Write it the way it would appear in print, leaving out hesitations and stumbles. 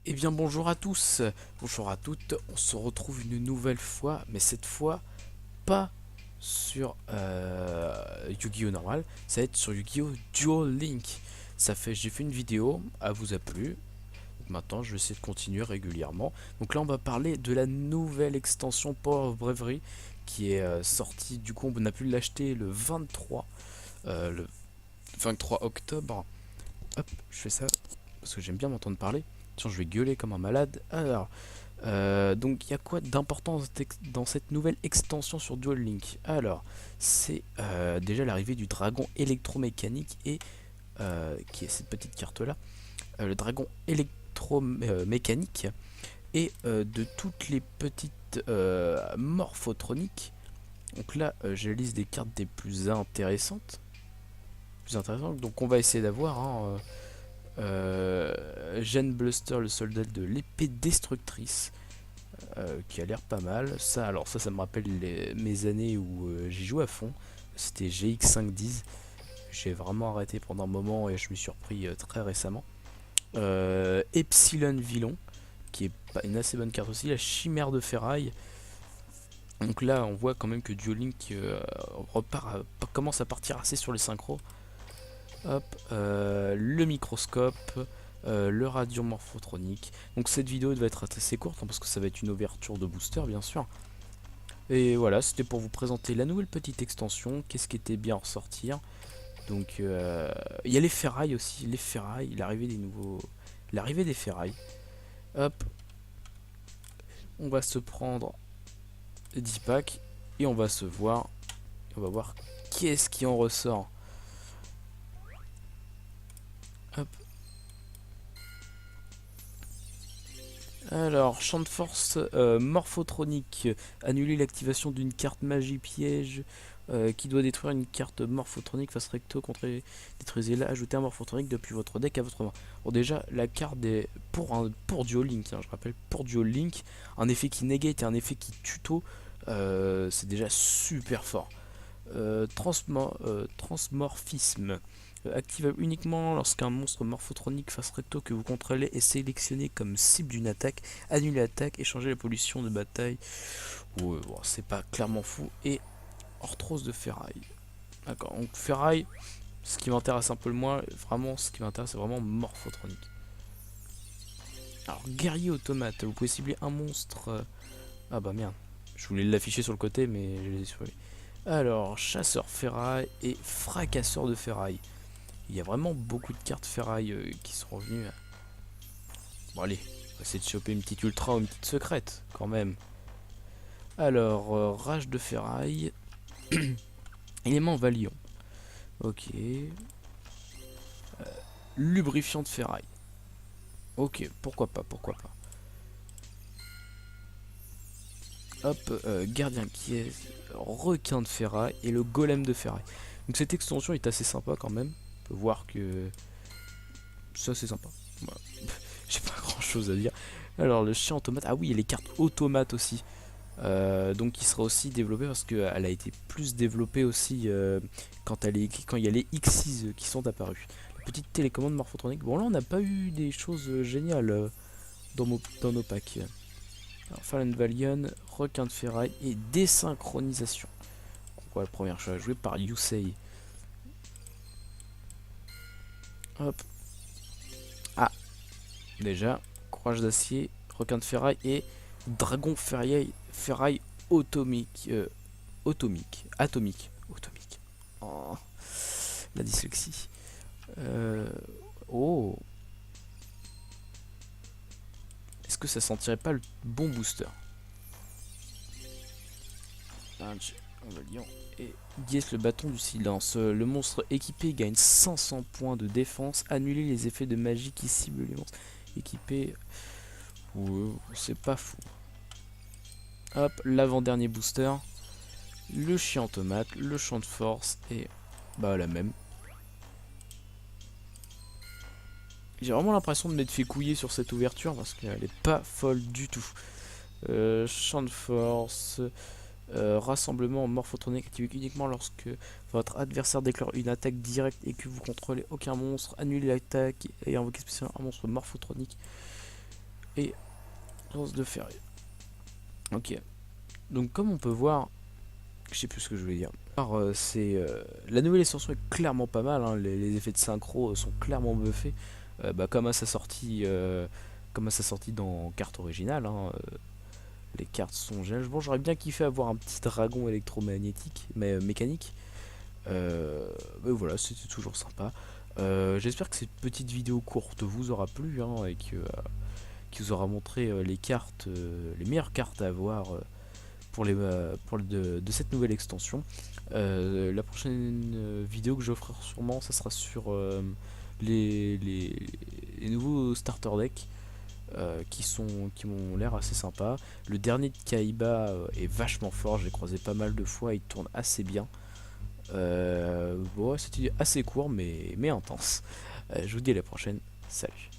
Eh bien bonjour à tous, bonjour à toutes, on se retrouve une nouvelle fois, mais cette fois pas sur Yu-Gi-Oh normal, ça va être sur Yu-Gi-Oh Dual Link. J'ai fait une vidéo, elle vous a plu, donc maintenant je vais essayer de continuer régulièrement. Donc là on va parler de la nouvelle extension Power of Bravery qui est sortie, du coup on a pu l'acheter le 23 octobre. Hop, je fais ça parce que j'aime bien m'entendre parler. Tiens, je vais gueuler comme un malade. Alors, donc il y a quoi d'important dans cette nouvelle extension sur Dual Link? Alors, c'est déjà l'arrivée du dragon électromécanique et qui est cette petite carte là, le dragon électromécanique et de toutes les petites morphotroniques. Donc là, j'ai la liste des cartes des plus intéressantes. Donc on va essayer d'avoir hein, Jeanne Bluster, le soldat de l'épée destructrice, qui a l'air pas mal. Ça me rappelle mes années où j'ai joué à fond. C'était GX510. J'ai vraiment arrêté pendant un moment et je me suis repris très récemment. Epsilon Villon, qui est pas une assez bonne carte aussi. La chimère de ferraille. Donc là, on voit quand même que Duel Link commence à partir assez sur les synchros. Hop, le microscope, le radiomorphotronique. Donc cette vidéo va être assez courte hein, parce que ça va être une ouverture de booster bien sûr. Et voilà, c'était pour vous présenter la nouvelle petite extension, qu'est-ce qui était bien à ressortir. Donc il y a les ferrailles aussi, les ferrailles, l'arrivée des ferrailles. Hop, on va se prendre 10 packs et on va voir qu'est-ce qui en ressort. Hop. Alors, champ de force morphotronique, annuler l'activation d'une carte magie piège qui doit détruire une carte morphotronique face recto contre détruisez-la, ajoutez un morphotronique depuis votre deck à votre main. Bon déjà, la carte est pour Dual Link, hein, je rappelle, pour Dual Link, un effet qui negate et un effet qui tuto, c'est déjà super fort. Transmorphisme. Activable uniquement lorsqu'un monstre morphotronique face recto que vous contrôlez est sélectionné comme cible d'une attaque. Annulez l'attaque et changez la pollution de bataille. Ouais, bon, c'est pas clairement fou. Et Orthros de ferraille. D'accord, donc ferraille, ce qui m'intéresse un peu le moins, vraiment, ce qui m'intéresse, c'est vraiment morphotronique. Alors, guerrier automate, vous pouvez cibler un monstre. Ah bah merde, je voulais l'afficher sur le côté, mais je l'ai supprimé. Alors, chasseur ferraille et fracasseur de ferraille. Il y a vraiment beaucoup de cartes ferraille qui sont revenues. Bon allez, on va essayer de choper une petite ultra ou une petite secrète quand même. Alors, rage de ferraille. Élément Valion. Ok. Lubrifiant de ferraille. Ok, pourquoi pas, pourquoi pas. Hop, gardien qui est requin de ferraille et le golem de ferraille. Donc cette extension est assez sympa quand même. On peut voir que ça c'est sympa. Voilà. J'ai pas grand chose à dire. Alors le chien automate, ah oui, il y a les cartes automates aussi. Donc qui sera aussi développée parce qu'elle a été plus développée aussi quand il y a les X6 qui sont apparus. La petite télécommande morphotronique. Bon là on n'a pas eu des choses géniales dans nos packs. Alors, Fallen Valion, requin de ferraille et désynchronisation. Donc voilà, la première chose jouée par Yusei. Hop. Ah, déjà, courage d'acier, requin de ferraille et dragon ferraille atomique. Atomique. Oh, la dyslexie. Oh. Est-ce que ça sentirait pas le bon booster? Valiant et Dies le bâton du silence. Le monstre équipé gagne 500 points de défense. Annuler les effets de magie qui ciblent les monstres équipés. Ouais, c'est pas fou. Hop, l'avant-dernier booster. Le chien automate, le champ de force et bah la même. J'ai vraiment l'impression de m'être fait couiller sur cette ouverture parce qu'elle est pas folle du tout. Champ de force, rassemblement morphotronique activé uniquement lorsque votre adversaire déclare une attaque directe et que vous contrôlez aucun monstre. Annulez l'attaque et invoquez spécialement un monstre morphotronique. et lance de fer. Ok. Donc comme on peut voir, je sais plus ce que je voulais dire. Alors, la nouvelle extension est clairement pas mal, hein. Les effets de synchro sont clairement buffés, comme à sa sortie, dans carte originale, hein. Les cartes sont géniales. Bon, j'aurais bien kiffé avoir un petit dragon électromagnétique, mais mécanique. Mais voilà, c'était toujours sympa. J'espère que cette petite vidéo courte vous aura plu, hein, et qui vous aura montré les cartes, les meilleures cartes à avoir de cette nouvelle extension. La prochaine vidéo que j'offre sûrement, ça sera sur les nouveaux starter decks qui m'ont l'air assez sympa. Le dernier de Kaiba est vachement fort, je l'ai croisé pas mal de fois, il tourne assez bien. Bon, c'était assez court mais intense. Je vous dis à la prochaine, salut.